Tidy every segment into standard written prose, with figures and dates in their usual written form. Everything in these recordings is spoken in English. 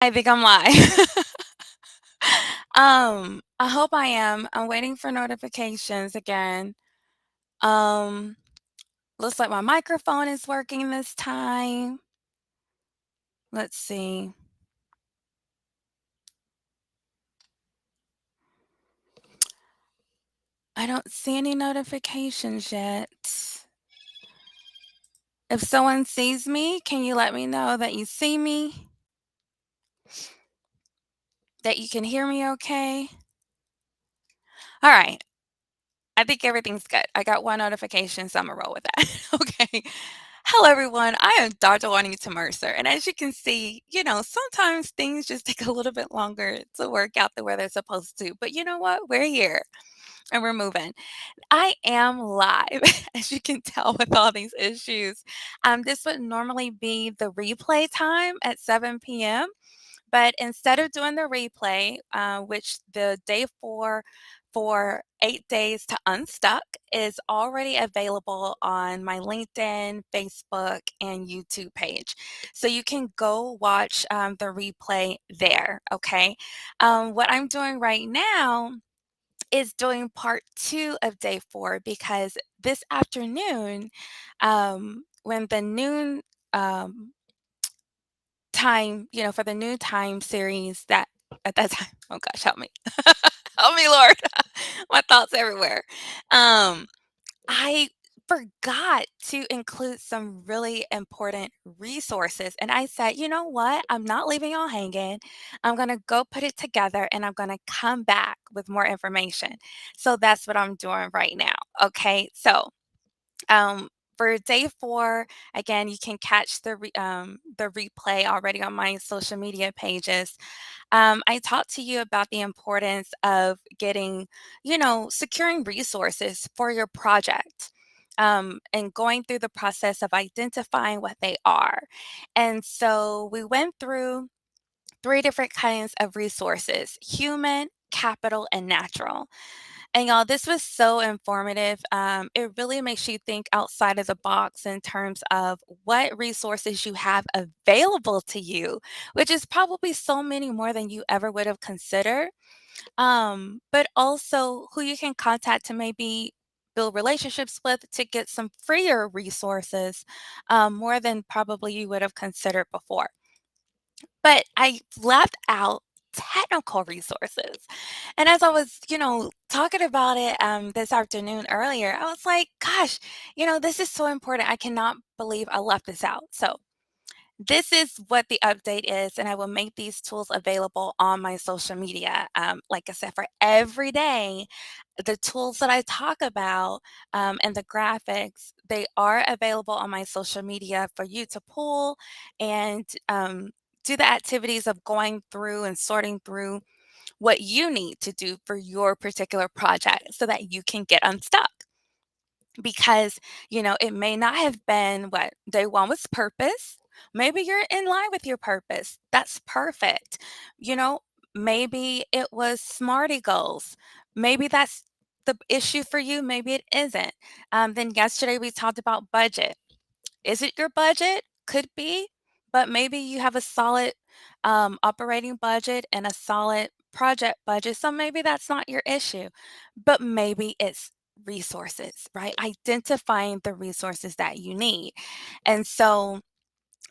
I think I'm live. I hope I am. I'm waiting for notifications again. Um, Looks like my microphone is working this time. Let's see. I don't see any notifications yet. If someone sees me, can you let me know that you see me? That you can hear me okay? All right. I think everything's good. I got one notification, so I'm gonna roll with that. Okay. Hello, everyone. I am Dr. Juanita Mercer. And as you can see, sometimes things just take a little bit longer to work out the way they're supposed to. But you know what? We're here and we're moving. I am live, as you can tell with all these issues. This would normally be the replay time at 7 p.m. But instead of doing the replay, which the day four for 8 days to Unstuck is already available on my LinkedIn, Facebook, and YouTube page. So you can go watch the replay there, okay? What I'm doing right now is doing part two of day four because this afternoon, when the noon um, time, for the new time series that at that time, oh gosh, help me. Help me, Lord. My thoughts everywhere. Um, I forgot to include some really important resources. And I said, you know what? I'm not leaving y'all hanging. I'm going to go put it together and I'm going to come back with more information. So that's what I'm doing right now. Okay. So um, for day four, again, you can catch the replay already on my social media pages. I talked to you about the importance of getting, securing resources for your project. And going through the process of identifying what they are. And so we went through three different kinds of resources: human, capital, and natural. And y'all, this was so informative. It really makes you think outside of the box in terms of what resources you have available to you, which is probably so many more than you ever would have considered. But also who you can contact to maybe build relationships with to get some freer resources, more than probably you would have considered before. But I left out technical resources. And as I was, talking about it this afternoon earlier, I was like, gosh, this is so important. I cannot believe I left this out. So this is what the update is, and I will make these tools available on my social media. Like I said, for every day, the tools that I talk about and the graphics, they are available on my social media for you to pull and do the activities of going through and sorting through what you need to do for your particular project so that you can get unstuck. Because, it may not have been what day one was purpose. Maybe you're in line with your purpose. That's perfect. You know, maybe it was smarty goals. Maybe that's the issue for you. Maybe it isn't. Then yesterday we talked about budget. Is it your budget? Could be, but maybe you have a solid operating budget and a solid project budget. So maybe that's not your issue, but maybe it's resources, right? Identifying the resources that you need. And so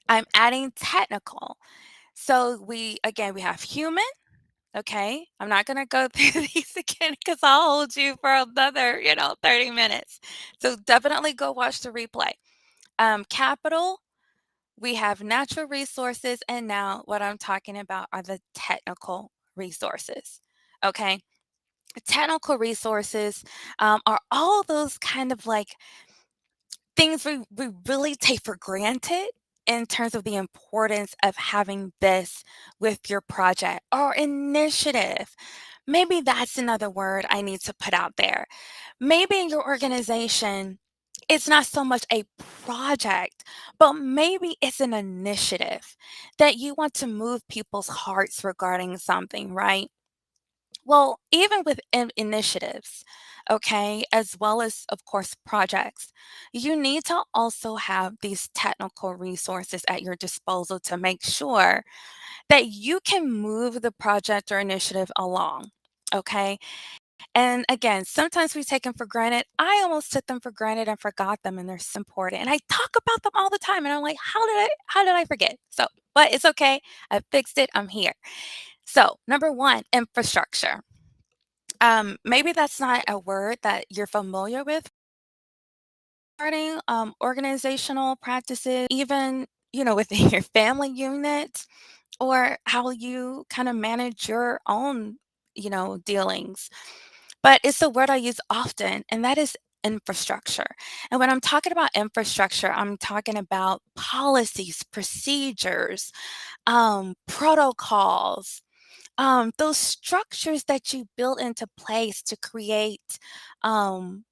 I'm adding technical. So we have human. Okay. I'm not going to go through these again because I'll hold you for another, 30 minutes. So definitely go watch the replay. Capital, we have natural resources, and now what I'm talking about are the technical resources. Okay. Technical resources are all those kind of like things we really take for granted in terms of the importance of having this with your project or initiative. Maybe that's another word I need to put out there. Maybe in your organization, it's not so much a project, but maybe it's an initiative that you want to move people's hearts regarding something, right? Well, even with initiatives, okay, as well as, of course, projects, you need to also have these technical resources at your disposal to make sure that you can move the project or initiative along. Okay. And again, sometimes we take them for granted. I almost took them for granted and forgot them, and they're so important. And I talk about them all the time, and I'm like, how did I forget? So, but it's okay. I fixed it. I'm here. So, number one, infrastructure. Maybe that's not a word that you're familiar with regarding organizational practices, even within your family unit, or how you kind of manage your own dealings. But it's a word I use often, and that is infrastructure. And when I'm talking about infrastructure, I'm talking about policies, procedures, protocols, those structures that you build into place to create um,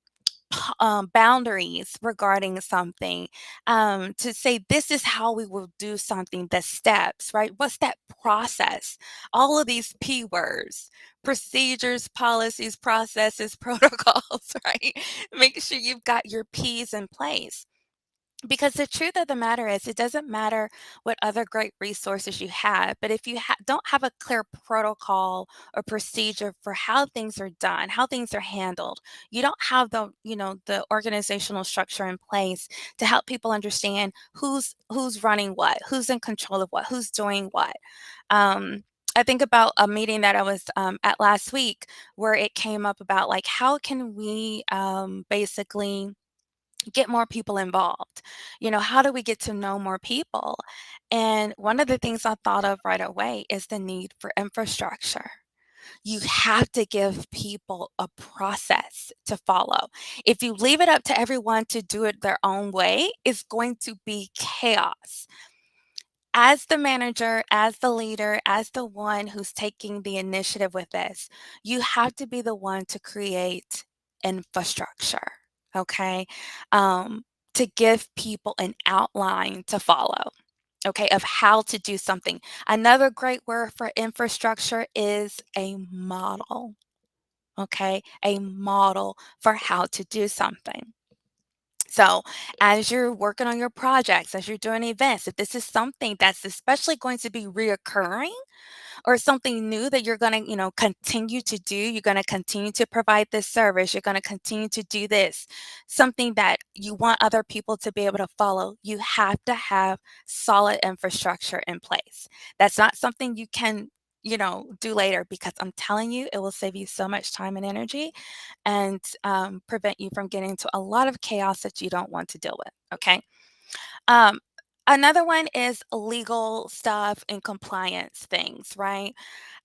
boundaries regarding something, to say this is how we will do something, the steps, right? What's that process? All of these P words, procedures, policies, processes, protocols, right? Make sure you've got your P's in place. Because the truth of the matter is, it doesn't matter what other great resources you have, but if you don't have a clear protocol or procedure for how things are done, how things are handled, you don't have the organizational structure in place to help people understand who's running what, who's in control of what, who's doing what. Um, I think about a meeting that I was at last week where it came up about like how can we basically get more people involved. How do we get to know more people? And one of the things I thought of right away is the need for infrastructure. You have to give people a process to follow. If you leave it up to everyone to do it their own way, it's going to be chaos. As the manager, as the leader, as the one who's taking the initiative with this, you have to be the one to create infrastructure, okay? Um, to give people an outline to follow, okay, of how to do something. Another great word for infrastructure is a model, okay? A model for how to do something. So, as you're working on your projects, as you're doing events, if this is something that's especially going to be reoccurring, or something new that you're going to, continue to do, you're going to continue to provide this service, you're going to continue to do this, something that you want other people to be able to follow, you have to have solid infrastructure in place. That's not something you can do later, because I'm telling you, it will save you so much time and energy, and prevent you from getting into a lot of chaos that you don't want to deal with. Okay. Um, Another one is legal stuff and compliance things, right?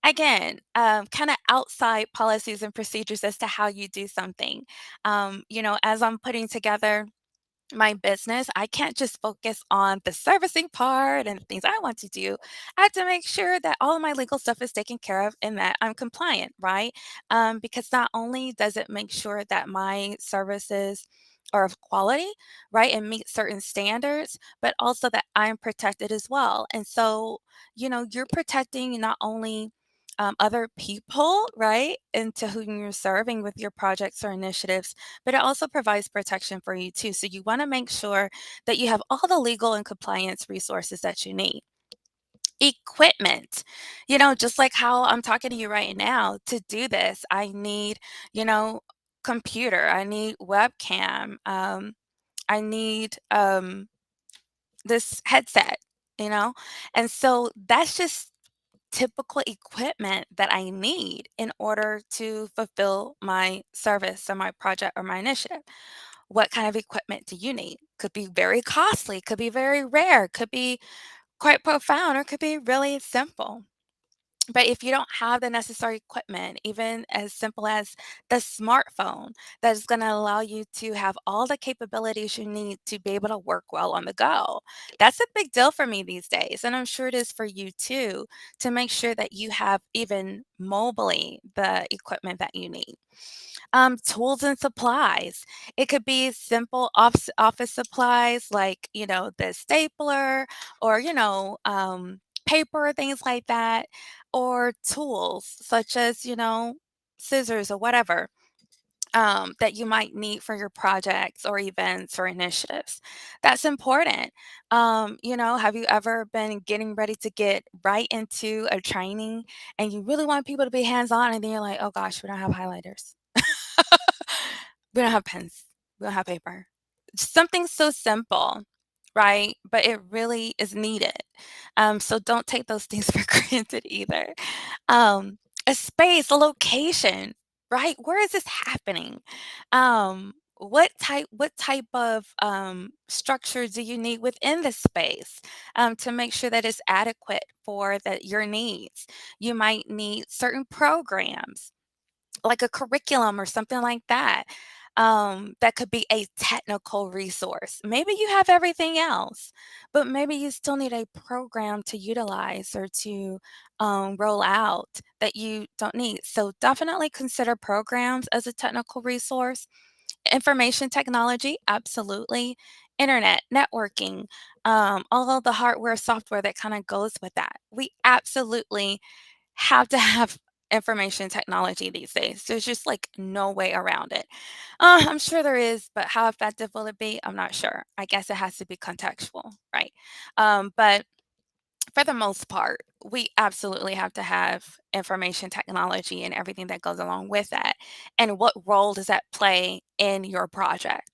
Again, kind of outside policies and procedures as to how you do something. As I'm putting together my business, I can't just focus on the servicing part and the things I want to do. I have to make sure that all of my legal stuff is taken care of and that I'm compliant, right? Because not only does it make sure that my services are of quality, right, and meet certain standards, but also that I'm protected as well. And so, you're protecting not only other people, right, into whom you're serving with your projects or initiatives, but it also provides protection for you too. So you want to make sure that you have all the legal and compliance resources that you need. Equipment, just like how I'm talking to you right now, to do this, I need, you know, computer, I need webcam, I need this headset, you know? And so that's just typical equipment that I need in order to fulfill my service or my project or my initiative. What kind of equipment do you need? Could be very costly, could be very rare, could be quite profound, or could be really simple. But if you don't have the necessary equipment, even as simple as the smartphone that is going to allow you to have all the capabilities you need to be able to work well on the go, that's a big deal for me these days. And I'm sure it is for you too, to make sure that you have even mobily the equipment that you need. Tools and supplies. It could be simple office supplies like, the stapler, or, paper, things like that, or tools such as, scissors, or whatever that you might need for your projects or events or initiatives. That's important. Have you ever been getting ready to get right into a training and you really want people to be hands on, and then you're like, oh gosh, we don't have highlighters, we don't have pens, we don't have paper. Something so simple, right? But it really is needed. So don't take those things for granted either. Um, a space, a location, right? Where is this happening? What type of structure do you need within the space to make sure that it's adequate for your needs? You might need certain programs like a curriculum or something like that. That could be a technical resource. Maybe you have everything else, but maybe you still need a program to utilize or to roll out that you don't need. So definitely consider programs as a technical resource. Information technology, absolutely. Internet, networking, all of the hardware, software that kind of goes with that. We absolutely have to have information technology these days. There's just like no way around it. I'm sure there is, but how effective will it be? I'm not sure. I guess it has to be contextual, right? But for the most part, we absolutely have to have information technology and everything that goes along with that. And what role does that play in your project?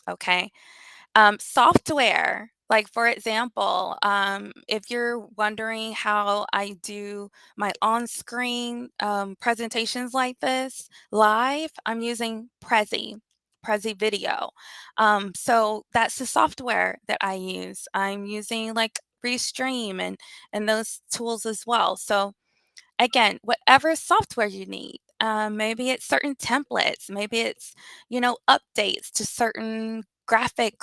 Okay. Software, like for example, if you're wondering how I do my on-screen presentations like this live, I'm using Prezi Video. So that's the software that I use. I'm using like Restream and those tools as well. So again, whatever software you need. Maybe it's certain templates, maybe it's, updates to certain graphic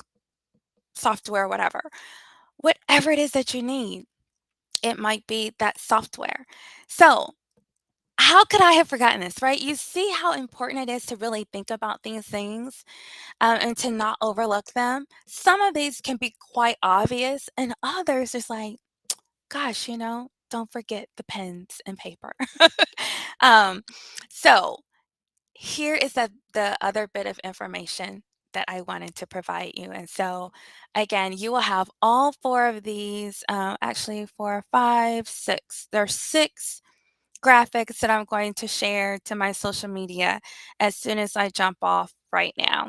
software, whatever. Whatever it is that you need, it might be that software. So, how could I have forgotten this, right? You see how important it is to really think about these things and to not overlook them. Some of these can be quite obvious, and others is like, gosh, don't forget the pens and paper. um, so, here is the other bit of information that I wanted to provide you. And so, again, you will have all four of these, actually, four, five, six. There's six graphics that I'm going to share to my social media as soon as I jump off right now.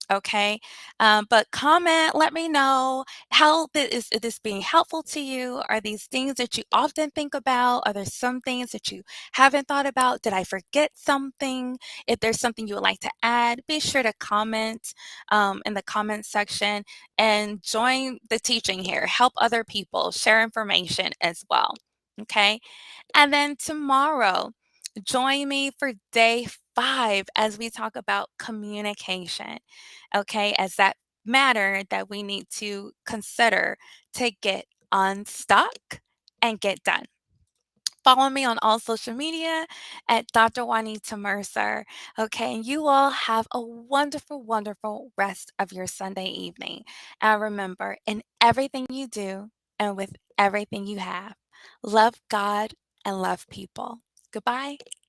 Okay. But comment, let me know how is this being helpful to you? Are these things that you often think about? Are there some things that you haven't thought about? Did I forget something? If there's something you would like to add, be sure to comment in the comment section and join the teaching here. Help other people, share information as well. Okay. And then tomorrow, join me for day 5 as we talk about communication, okay, as that matter that we need to consider to get unstuck and get done. Follow me on all social media at Dr. Juanita Mercer. Okay, and you all have a wonderful, wonderful rest of your Sunday evening. And remember, in everything you do and with everything you have, love God and love people. Goodbye.